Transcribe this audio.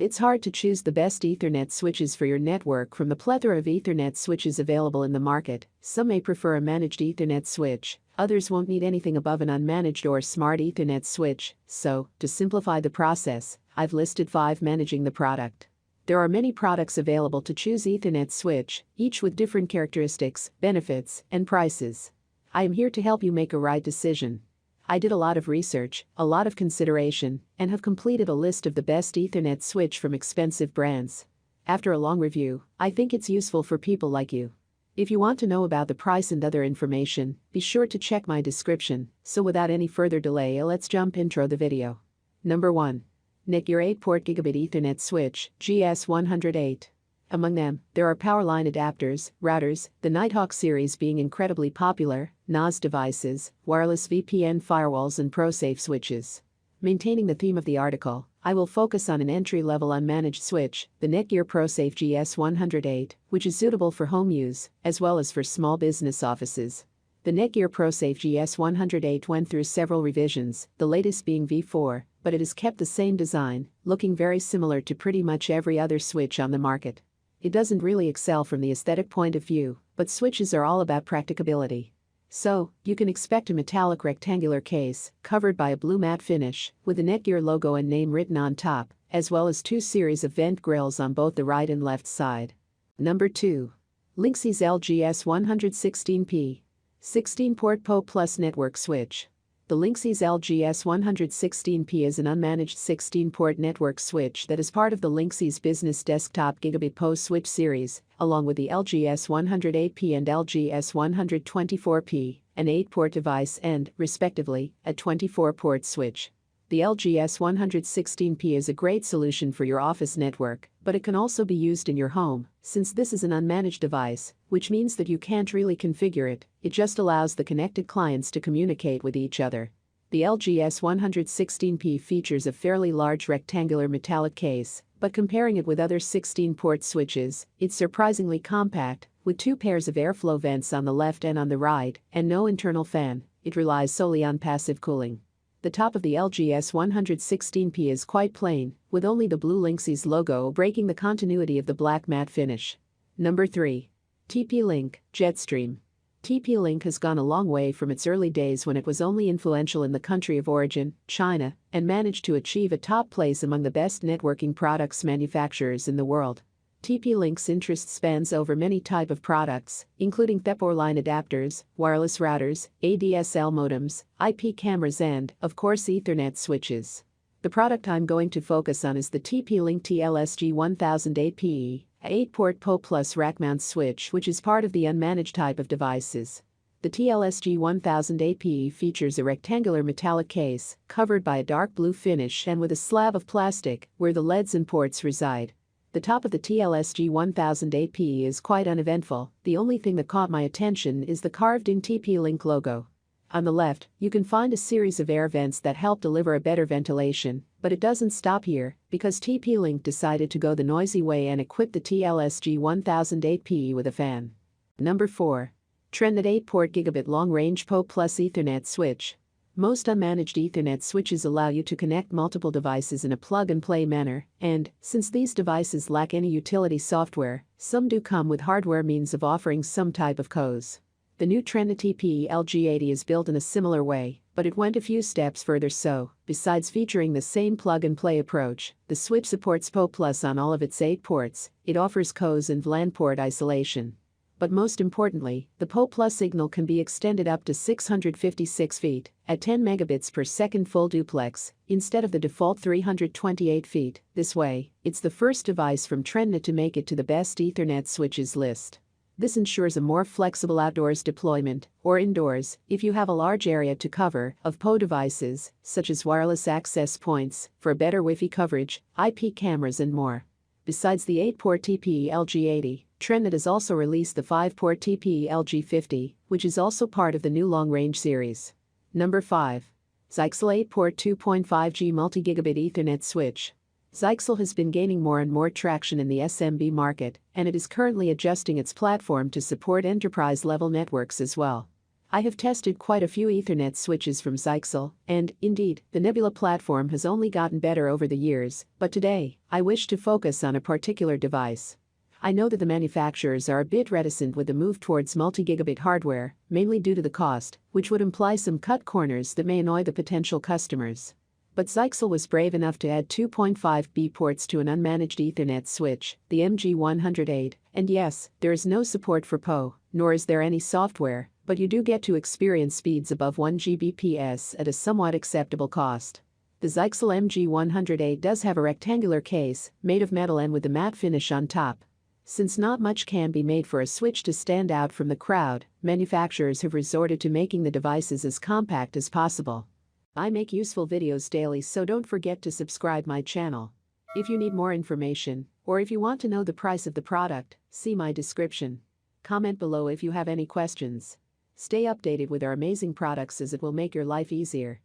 It's hard to choose the best Ethernet switches for your network from the plethora of Ethernet switches available in the market. Some may prefer a managed Ethernet switch, others won't need anything above an unmanaged or smart Ethernet switch, so, to simplify the process, I've listed 5 managing the product. There are many products available to choose Ethernet switch, each with different characteristics, benefits, and prices. I am here to help you make a right decision. I did a lot of research, a lot of consideration, and have completed a list of the best Ethernet switch from expensive brands. After a long review, I think it's useful for people like you. If you want to know about the price and other information, be sure to check my description. So without any further delay, let's jump intro the video. Number 1. Netgear 8-port Gigabit Ethernet Switch, GS108. Among them, there are power line adapters, routers, the Nighthawk series being incredibly popular, NAS devices, wireless VPN firewalls and ProSafe switches. Maintaining the theme of the article, I will focus on an entry-level unmanaged switch, the Netgear ProSafe GS108, which is suitable for home use, as well as for small business offices. The Netgear ProSafe GS108 went through several revisions, the latest being V4, but it has kept the same design, looking very similar to pretty much every other switch on the market. It doesn't really excel from the aesthetic point of view, but switches are all about practicability. So, you can expect a metallic rectangular case, covered by a blue matte finish, with the Netgear logo and name written on top, as well as 2 series of vent grills on both the right and left side. Number 2. Linksys LGS116P. 16-port PoE Plus network switch. The Linksys LGS116P is an unmanaged 16-port network switch that is part of the Linksys Business Desktop Gigabit PoE switch series, along with the LGS108P and LGS124P, an 8-port device and, respectively, a 24-port switch. The LGS116P is a great solution for your office network, but it can also be used in your home, since this is an unmanaged device, which means that you can't really configure it, it just allows the connected clients to communicate with each other. The LGS116P features a fairly large rectangular metallic case, but comparing it with other 16-port switches, it's surprisingly compact, with 2 pairs of airflow vents on the left and on the right, and no internal fan. It relies solely on passive cooling. The top of the LGS116P is quite plain, with only the blue Linksys logo breaking the continuity of the black matte finish. Number 3. TPLink Jetstream. TPLink has gone a long way from its early days when it was only influential in the country of origin, China, and managed to achieve a top place among the best networking products manufacturers in the world. TP-Link's interest spans over many types of products, including power line adapters, wireless routers, ADSL modems, IP cameras and, of course, Ethernet switches. The product I'm going to focus on is the TPLink TLSG1008P, a 8-port PoE Plus rack-mount switch which is part of the unmanaged type of devices. The TLSG1008P features a rectangular metallic case, covered by a dark blue finish and with a slab of plastic, where the LEDs and ports reside. The top of the TLSG1008P is quite uneventful, the only thing that caught my attention is the carved-in TP-Link logo. On the left, you can find a series of air vents that help deliver a better ventilation, but it doesn't stop here, because TP-Link decided to go the noisy way and equip the TLSG1008P with a fan. Number 4. Trendnet 8-port Gigabit Long-Range PoE Plus Ethernet Switch. Most unmanaged Ethernet switches allow you to connect multiple devices in a plug-and-play manner, and, since these devices lack any utility software, some do come with hardware means of offering some type of COS. The new Trendnet TP LG80 is built in a similar way, but it went a few steps further. So, besides featuring the same plug-and-play approach, the switch supports PoE Plus on all of its 8 ports, it offers COS and VLAN port isolation. But most importantly, the PoE Plus signal can be extended up to 656 feet, at 10 megabits per second full duplex, instead of the default 328 feet. This way, it's the first device from Trendnet to make it to the best Ethernet switches list. This ensures a more flexible outdoors deployment, or indoors, if you have a large area to cover, of PoE devices, such as wireless access points, for better Wi-Fi coverage, IP cameras and more. Besides the 8-port TP LG80, Trendnet has also released the 5-port TP LG50, which is also part of the new long-range series. Number 5. Zyxel 8-port 2.5G Multi-Gigabit Ethernet Switch. Zyxel has been gaining more and more traction in the SMB market, and it is currently adjusting its platform to support enterprise-level networks as well. I have tested quite a few Ethernet switches from Zyxel, and, indeed, the Nebula platform has only gotten better over the years, but today, I wish to focus on a particular device. I know that the manufacturers are a bit reticent with the move towards multi-gigabit hardware, mainly due to the cost, which would imply some cut corners that may annoy the potential customers. But Zyxel was brave enough to add 2.5B ports to an unmanaged Ethernet switch, the MG108, and yes, there is no support for PoE, nor is there any software, but you do get to experience speeds above 1 Gbps at a somewhat acceptable cost. The Zyxel MG108 does have a rectangular case, made of metal and with a matte finish on top. Since not much can be made for a switch to stand out from the crowd, manufacturers have resorted to making the devices as compact as possible. I make useful videos daily, so don't forget to subscribe my channel. If you need more information, or if you want to know the price of the product, see my description. Comment below if you have any questions. Stay updated with our amazing products, as it will make your life easier.